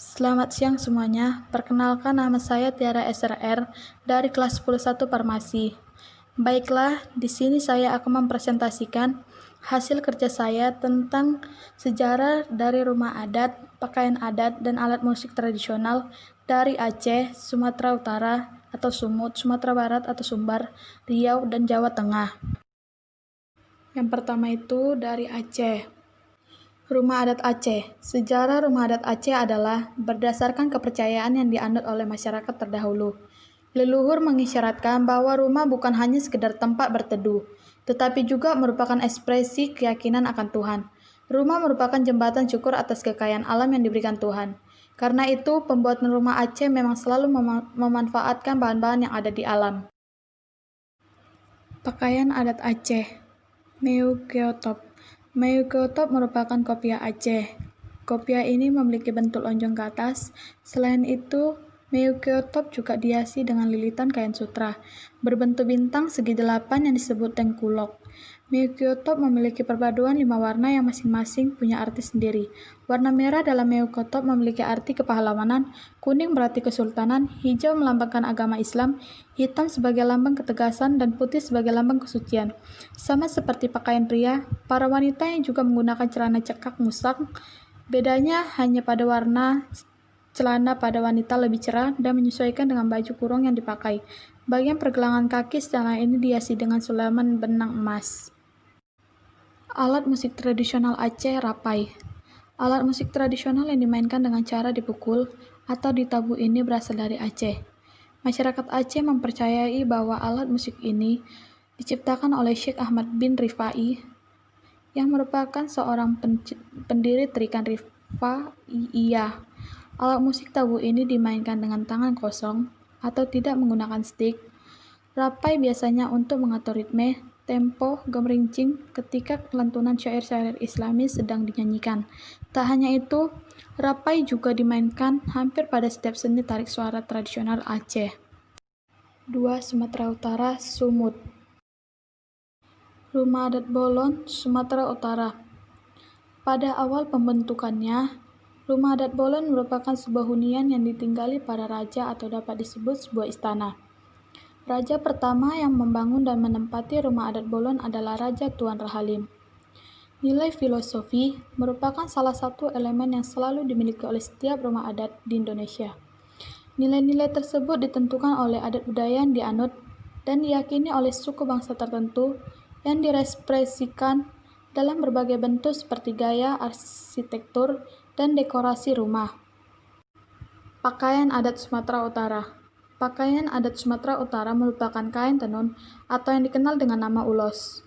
Selamat siang semuanya. Perkenalkan, nama saya Tiara SRR dari kelas 101 Farmasi. Baiklah, di sini saya akan mempresentasikan hasil kerja saya tentang sejarah dari rumah adat, pakaian adat, dan alat musik tradisional dari Aceh, Sumatera Utara atau Sumut, Sumatera Barat atau Sumbar, Riau, dan Jawa Tengah. Yang pertama itu dari Aceh. Rumah adat Aceh. Sejarah rumah adat Aceh adalah berdasarkan kepercayaan yang dianut oleh masyarakat terdahulu. Leluhur mengisyaratkan bahwa rumah bukan hanya sekedar tempat berteduh, tetapi juga merupakan ekspresi keyakinan akan Tuhan. Rumah merupakan jembatan syukur atas kekayaan alam yang diberikan Tuhan. Karena itu, pembuatan rumah Aceh memang selalu memanfaatkan bahan-bahan yang ada di alam. Pakaian adat Aceh. Meukeotop. Meukeotop merupakan kopiah Aceh. Kopiah ini memiliki bentuk lonjong ke atas. Selain itu, Meukeotop juga dihiasi dengan lilitan kain sutra berbentuk bintang segi 8 yang disebut tengkulok. Meukeotop memiliki perpaduan 5 warna yang masing-masing punya arti sendiri. Warna merah dalam Meukeotop memiliki arti kepahlawanan, kuning berarti kesultanan, hijau melambangkan agama Islam, hitam sebagai lambang ketegasan, dan putih sebagai lambang kesucian. Sama seperti pakaian pria, para wanita yang juga menggunakan celana cekak musang, bedanya hanya pada warna celana pada wanita lebih cerah dan menyesuaikan dengan baju kurung yang dipakai. Bagian pergelangan kaki celana ini dihiasi dengan sulaman benang emas. Alat musik tradisional Aceh Rapai. Alat musik tradisional yang dimainkan dengan cara dipukul atau ditabuh ini berasal dari Aceh. Masyarakat Aceh mempercayai bahwa alat musik ini diciptakan oleh Syekh Ahmad bin Rifai yang merupakan seorang pendiri Tarikat Rifaiyah. Alat musik tabuh ini dimainkan dengan tangan kosong atau tidak menggunakan stik. Rapai biasanya untuk mengatur ritme, tempo, gemerincing ketika lantunan syair-syair Islami sedang dinyanyikan. Tak hanya itu, rapai juga dimainkan hampir pada setiap seni tarik suara tradisional Aceh. 2. Sumatera Utara, Sumut. Rumah adat Bolon, Sumatera Utara. Pada awal pembentukannya, rumah adat Bolon merupakan sebuah hunian yang ditinggali para raja atau dapat disebut sebuah istana. Raja pertama yang membangun dan menempati rumah adat Bolon adalah Raja Tuan Rahalim. Nilai filosofi merupakan salah satu elemen yang selalu dimiliki oleh setiap rumah adat di Indonesia. Nilai-nilai tersebut ditentukan oleh adat budaya yang dianut dan diyakini oleh suku bangsa tertentu yang direkspresikan dalam berbagai bentuk seperti gaya, arsitektur, dan dekorasi rumah. Pakaian adat Sumatera Utara. Pakaian adat Sumatera Utara merupakan kain tenun atau yang dikenal dengan nama ulos.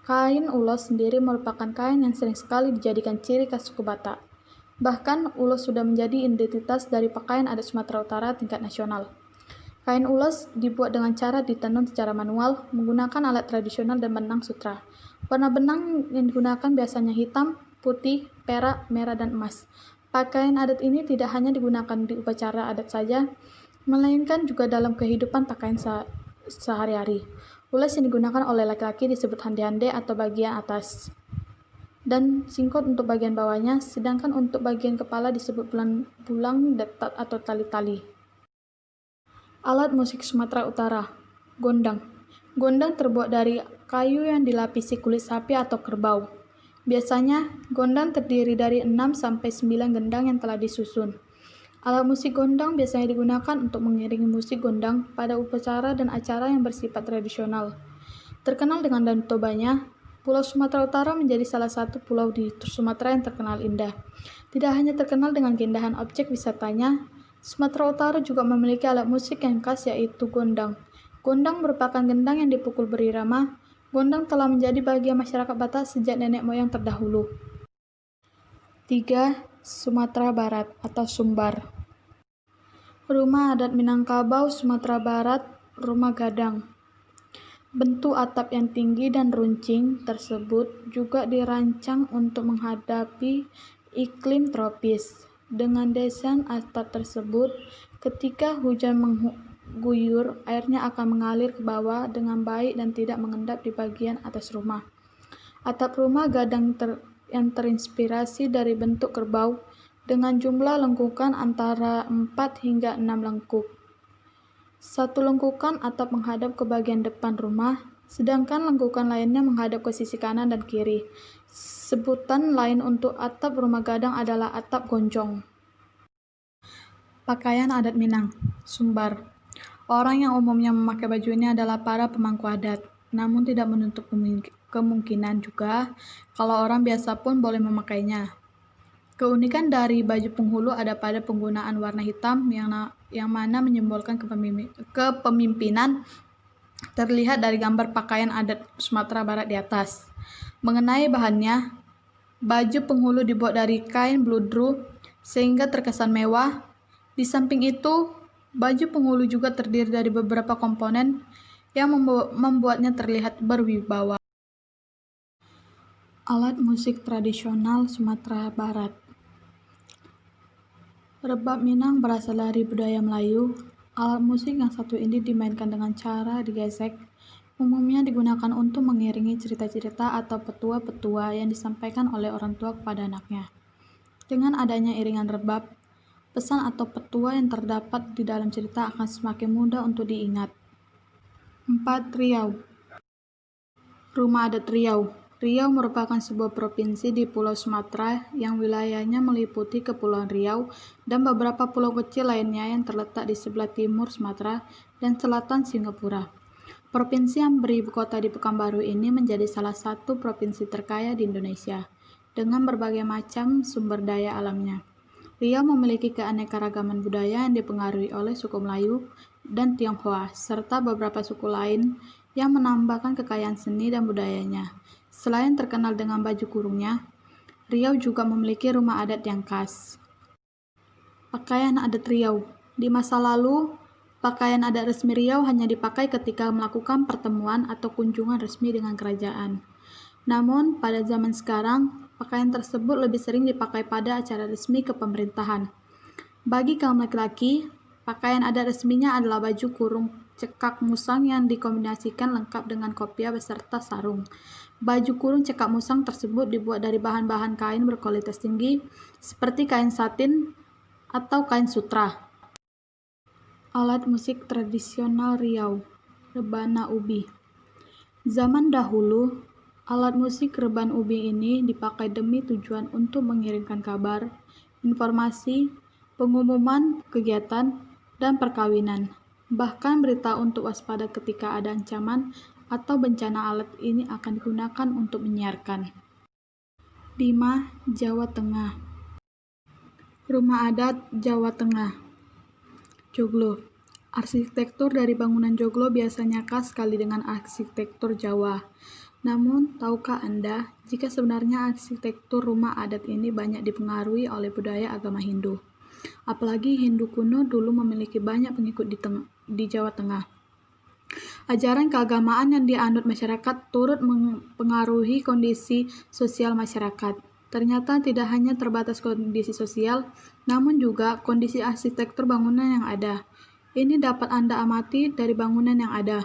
Kain ulos sendiri merupakan kain yang sering sekali dijadikan ciri khas suku Batak. Bahkan, ulos sudah menjadi identitas dari pakaian adat Sumatera Utara tingkat nasional. Kain ulos dibuat dengan cara ditenun secara manual menggunakan alat tradisional dan benang sutra. Warna benang yang digunakan biasanya hitam, putih, perak, merah, dan emas. Pakaian adat ini tidak hanya digunakan di upacara adat saja, melainkan juga dalam kehidupan pakaian sehari-hari. Ulos yang digunakan oleh laki-laki disebut hande-hande atau bagian atas, dan singkot untuk bagian bawahnya, sedangkan untuk bagian kepala disebut bulang detat atau tali-tali. Alat musik Sumatera Utara. Gondang. Gondang terbuat dari kayu yang dilapisi kulit sapi atau kerbau. Biasanya, gondang terdiri dari 6-9 gendang yang telah disusun. Alat musik gondang biasanya digunakan untuk mengiringi musik gondang pada upacara dan acara yang bersifat tradisional. Terkenal dengan Danau Tobanya, Pulau Sumatera Utara menjadi salah satu pulau di Sumatera yang terkenal indah. Tidak hanya terkenal dengan keindahan objek wisatanya, Sumatera Utara juga memiliki alat musik yang khas yaitu gondang. Gondang merupakan gendang yang dipukul berirama. Gondang telah menjadi bagian masyarakat Batak sejak nenek moyang terdahulu. 3. Sumatera Barat atau Sumbar. Rumah adat Minangkabau, Sumatera Barat, rumah gadang. Bentuk atap yang tinggi dan runcing tersebut juga dirancang untuk menghadapi iklim tropis. Dengan desain atap tersebut, ketika hujan mengguyur, airnya akan mengalir ke bawah dengan baik dan tidak mengendap di bagian atas rumah. Atap rumah gadang yang terinspirasi dari bentuk kerbau dengan jumlah lengkukan antara 4 hingga 6 lengkuk. Satu lengkukan atap menghadap ke bagian depan rumah, sedangkan lengkukan lainnya menghadap ke sisi kanan dan kiri. Sebutan lain untuk atap rumah gadang adalah atap gonjong. Pakaian adat Minang, Sumbar. Orang yang umumnya memakai baju ini adalah para pemangku adat, namun tidak menutup kemungkinan juga kalau orang biasa pun boleh memakainya. Keunikan dari baju penghulu ada pada penggunaan warna hitam yang mana menyimbolkan kepemimpinan, terlihat dari gambar pakaian adat Sumatera Barat di atas. Mengenai bahannya, baju penghulu dibuat dari kain bludru sehingga terkesan mewah. Di samping itu, baju penghulu juga terdiri dari beberapa komponen yang membuatnya terlihat berwibawa. Alat musik tradisional Sumatera Barat. Rebab Minang berasal dari budaya Melayu. Alat musik yang satu ini dimainkan dengan cara digesek. Umumnya digunakan untuk mengiringi cerita-cerita atau petua-petua yang disampaikan oleh orang tua kepada anaknya. Dengan adanya iringan rebab, pesan atau petua yang terdapat di dalam cerita akan semakin mudah untuk diingat. 4. Riau. Rumah adat Riau. Riau merupakan sebuah provinsi di Pulau Sumatera yang wilayahnya meliputi Kepulauan Riau dan beberapa pulau kecil lainnya yang terletak di sebelah timur Sumatera dan selatan Singapura. Provinsi yang beribu kota di Pekanbaru ini menjadi salah satu provinsi terkaya di Indonesia, dengan berbagai macam sumber daya alamnya. Riau memiliki keanekaragaman budaya yang dipengaruhi oleh suku Melayu dan Tionghoa, serta beberapa suku lain yang menambahkan kekayaan seni dan budayanya. Selain terkenal dengan baju kurungnya, Riau juga memiliki rumah adat yang khas. Pakaian adat Riau. Di masa lalu, pakaian adat resmi Riau hanya dipakai ketika melakukan pertemuan atau kunjungan resmi dengan kerajaan. Namun, pada zaman sekarang, pakaian tersebut lebih sering dipakai pada acara resmi kepemerintahan. Bagi kaum laki-laki, pakaian adat resminya adalah baju kurung cekak musang yang dikombinasikan lengkap dengan kopiah beserta sarung. Baju kurung cekak musang tersebut dibuat dari bahan-bahan kain berkualitas tinggi, seperti kain satin atau kain sutra. Alat musik tradisional Riau, rebana ubi. Zaman dahulu, alat musik reban ubi ini dipakai demi tujuan untuk mengirimkan kabar, informasi, pengumuman kegiatan, dan perkawinan. Bahkan berita untuk waspada ketika ada ancaman atau bencana. Alat ini akan digunakan untuk menyiarkan. 5. Jawa Tengah. Rumah adat Jawa Tengah. Joglo. Arsitektur dari bangunan joglo biasanya khas sekali dengan arsitektur Jawa. Namun, tahukah Anda jika sebenarnya arsitektur rumah adat ini banyak dipengaruhi oleh budaya agama Hindu? Apalagi Hindu kuno dulu memiliki banyak pengikut di Jawa Tengah. Ajaran keagamaan yang dianut masyarakat turut mempengaruhi kondisi sosial masyarakat. Ternyata tidak hanya terbatas kondisi sosial, namun juga kondisi arsitektur bangunan yang ada. Ini dapat Anda amati dari bangunan yang ada.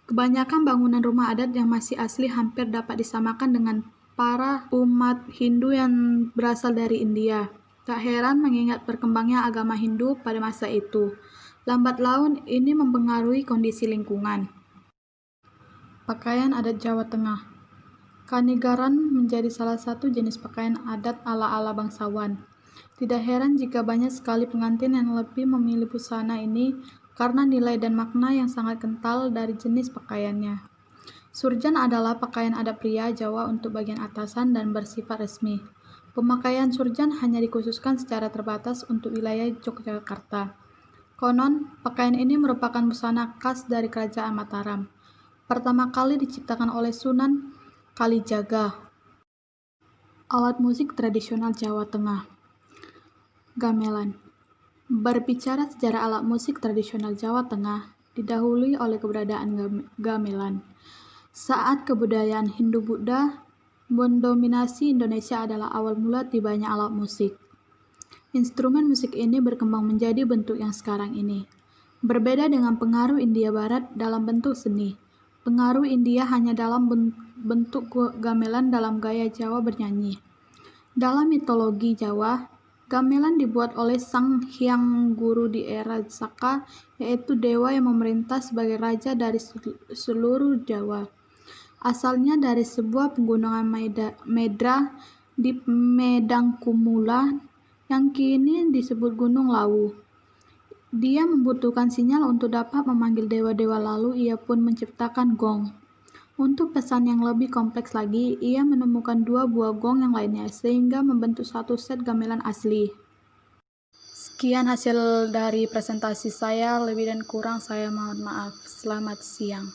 Kebanyakan bangunan rumah adat yang masih asli hampir dapat disamakan dengan para umat Hindu yang berasal dari India. Tak heran mengingat berkembangnya agama Hindu pada masa itu. Lambat laun ini mempengaruhi kondisi lingkungan. Pakaian adat Jawa Tengah. Kanigaran menjadi salah satu jenis pakaian adat ala-ala bangsawan. Tidak heran jika banyak sekali pengantin yang lebih memilih busana ini karena nilai dan makna yang sangat kental dari jenis pakaiannya. Surjan adalah pakaian adat pria Jawa untuk bagian atasan dan bersifat resmi. Pemakaian surjan hanya dikhususkan secara terbatas untuk wilayah Yogyakarta. Konon, pakaian ini merupakan busana khas dari Kerajaan Mataram. Pertama kali diciptakan oleh Sunan Kalijaga. Alat musik tradisional Jawa Tengah. Gamelan. Berbicara sejarah alat musik tradisional Jawa Tengah, didahului oleh keberadaan gamelan. Saat kebudayaan Hindu-Buddha mendominasi Indonesia adalah awal mula tibanya alat musik. Instrumen musik ini berkembang menjadi bentuk yang sekarang ini. Berbeda dengan pengaruh India Barat dalam bentuk seni, pengaruh India hanya dalam bentuk gamelan dalam gaya Jawa bernyanyi. Dalam mitologi Jawa, Gamelan dibuat oleh Sang Hyang Guru di era Saka, yaitu dewa yang memerintah sebagai raja dari seluruh Jawa. Asalnya dari sebuah pegunungan Medra di Medangkumula yang kini disebut Gunung Lawu. Dia membutuhkan sinyal untuk dapat memanggil dewa-dewa, lalu ia pun menciptakan gong. Untuk pesan yang lebih kompleks lagi, ia menemukan 2 buah gong yang lainnya, sehingga membentuk satu set gamelan asli. Sekian hasil dari presentasi saya, lebih dan kurang saya mohon maaf. Selamat siang.